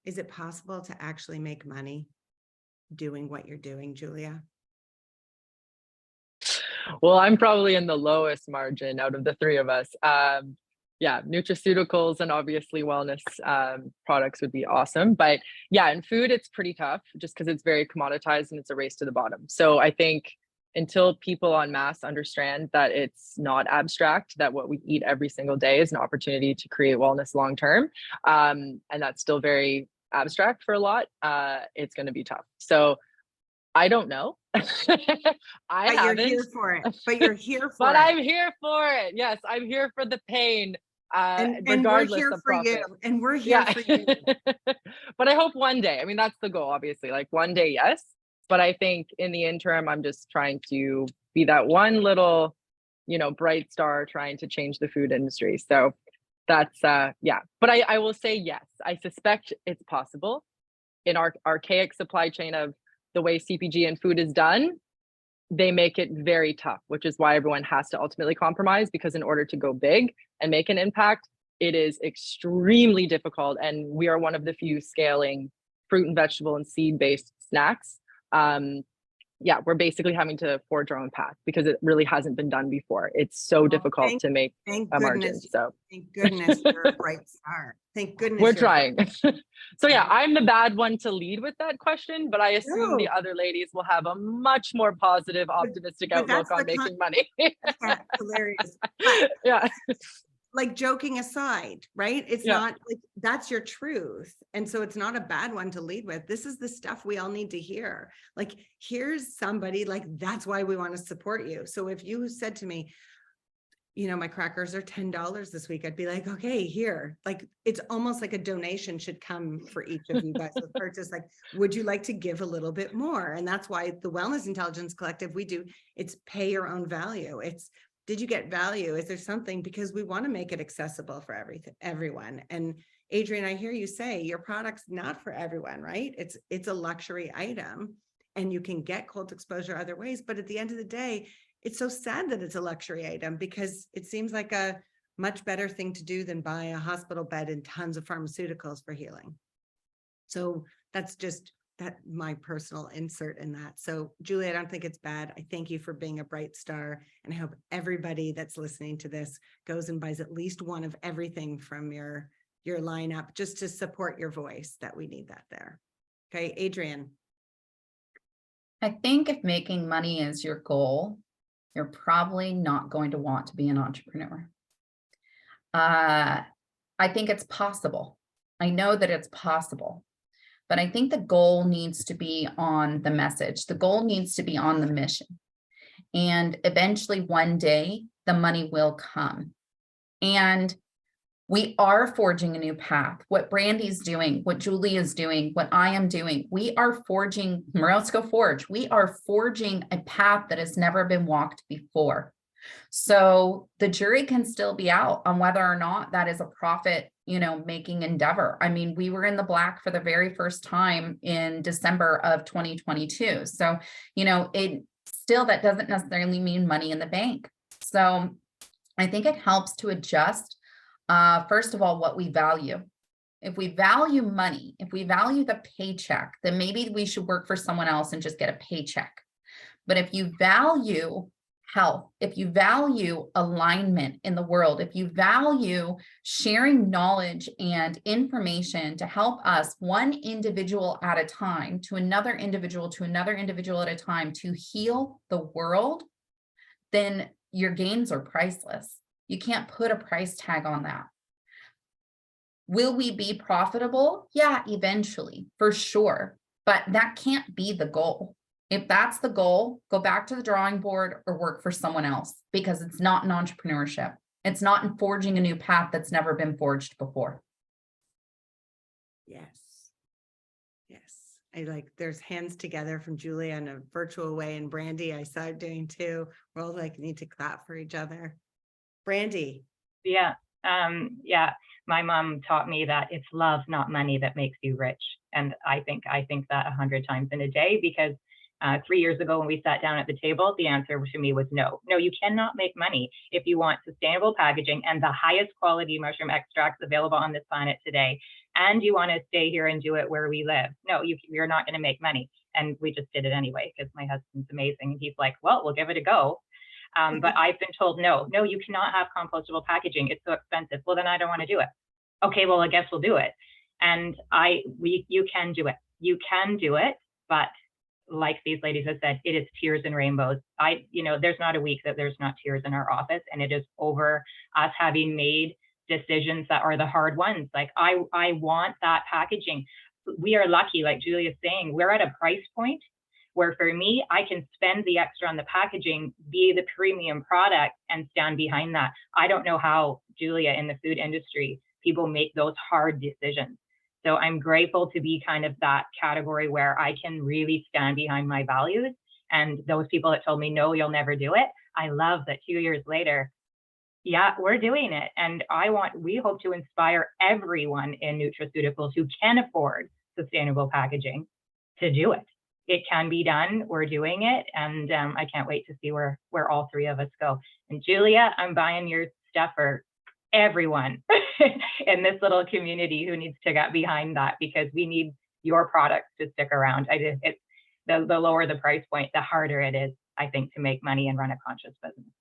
is it possible to actually make money doing what you're doing, Julia? Well, I'm probably in the lowest margin out of the three of us. Yeah, nutraceuticals and obviously wellness products would be awesome. But yeah, in food, it's pretty tough just because it's very commoditized and it's a race to the bottom. So I think until people en masse understand that it's not abstract, that what we eat every single day is an opportunity to create wellness long term, and that's still very abstract for a lot, it's going to be tough. So I don't know. I But you're here haven't, for it. But you're here for but it. I'm here for it. Yes, I'm here for the pain, And we're regardless here of for you. profit. And we're here Yeah. for you. But I hope one day, I mean, that's the goal, obviously, like one day, yes. But I think in the interim, I'm just trying to be that one little, bright star trying to change the food industry. So that's, yeah. But I will say, yes, I suspect it's possible in our archaic supply chain of the way CPG and food is done. They make it very tough, which is why everyone has to ultimately compromise, because in order to go big and make an impact, it is extremely difficult. And we are one of the few scaling fruit and vegetable and seed-based snacks. Yeah, we're basically having to forge our own path because it really hasn't been done before. It's so difficult to make a margin. So thank goodness you're a bright star. Thank goodness we're trying. So yeah, I'm the bad one to lead with that question, but I assume the other ladies will have a much more positive, optimistic outlook on making money. That's hilarious. But, yeah. Like, joking aside, right? It's not like that's your truth. And so it's not a bad one to lead with. This is the stuff we all need to hear. Like, here's somebody, like, that's why we want to support you. So if you said to me, my crackers are $10 this week, I'd be like, okay, here. Like, it's almost like a donation should come for each of you guys with purchase. Like, would you like to give a little bit more? And that's why the Wellness Intelligence Collective, it's pay your own value. It's, did you get value? Is there something? Because we want to make it accessible for everyone. And Adrienne, I hear you say your product's not for everyone, right? It's a luxury item and you can get cold exposure other ways. But at the end of the day, it's so sad that it's a luxury item because it seems like a much better thing to do than buy a hospital bed and tons of pharmaceuticals for healing. So that's just my personal insert in that. So Julia, I don't think it's bad. I thank you for being a bright star. And I hope everybody that's listening to this goes and buys at least one of everything from your lineup just to support your voice, that we need that there. Okay, Adrienne. I think if making money is your goal, you're probably not going to want to be an entrepreneur. I think it's possible. I know that it's possible. But I think the goal needs to be on the message. The goal needs to be on the mission. And eventually one day the money will come. And we are forging a new path. What Brandi's doing, what Julia is doing, what I am doing, we are forging, Morosco Forge, we are forging a path that has never been walked before. So the jury can still be out on whether or not that is a profit, making endeavor. I mean, we were in the black for the very first time in December of 2022. So, it still, that doesn't necessarily mean money in the bank. So I think it helps to adjust, first of all, what we value. If we value money, if we value the paycheck, then maybe we should work for someone else and just get a paycheck. But if you value health, if you value alignment in the world, if you value sharing knowledge and information to help us one individual at a time to another individual at a time to heal the world, then your gains are priceless. You can't put a price tag on that. Will we be profitable? Yeah, eventually, for sure. But that can't be the goal. If that's the goal, go back to the drawing board or work for someone else, because it's not an entrepreneurship. It's not in forging a new path that's never been forged before. Yes. I there's hands together from Julia in a virtual way, and Brandi, I saw it doing too. We're all need to clap for each other. Brandi. Yeah. My mom taught me that it's love, not money, that makes you rich. And I think that 100 times in a day, because 3 years ago when we sat down at the table, the answer to me was no, you cannot make money if you want sustainable packaging and the highest quality mushroom extracts available on this planet today. and you want to stay here and do it where we live. No, you're not going to make money. And we just did it anyway because my husband's amazing. And he's like, well, we'll give it a go. But I've been told, no, you cannot have compostable packaging. It's so expensive. Well, then I don't want to do it. Okay, well, I guess we'll do it. And you can do it. You can do it. But like these ladies have said, it is tears and rainbows. There's not a week that there's not tears in our office, and it is over us having made decisions that are the hard ones. Like I want that packaging. We are lucky, like Julia's saying, we're at a price point where for me, I can spend the extra on the packaging, be the premium product, and stand behind that. I don't know how, Julia, in the food industry, people make those hard decisions. So I'm grateful to be kind of that category where I can really stand behind my values. And those people that told me, no, you'll never do it, I love that 2 years later, yeah, we're doing it. And we hope to inspire everyone in nutraceuticals who can afford sustainable packaging to do it. It can be done. We're doing it. And I can't wait to see where all three of us go. And Julia, I'm buying your stuff for everyone in this little community who needs to get behind that, because we need your products to stick around. The lower the price point, the harder it is, I think, to make money and run a conscious business.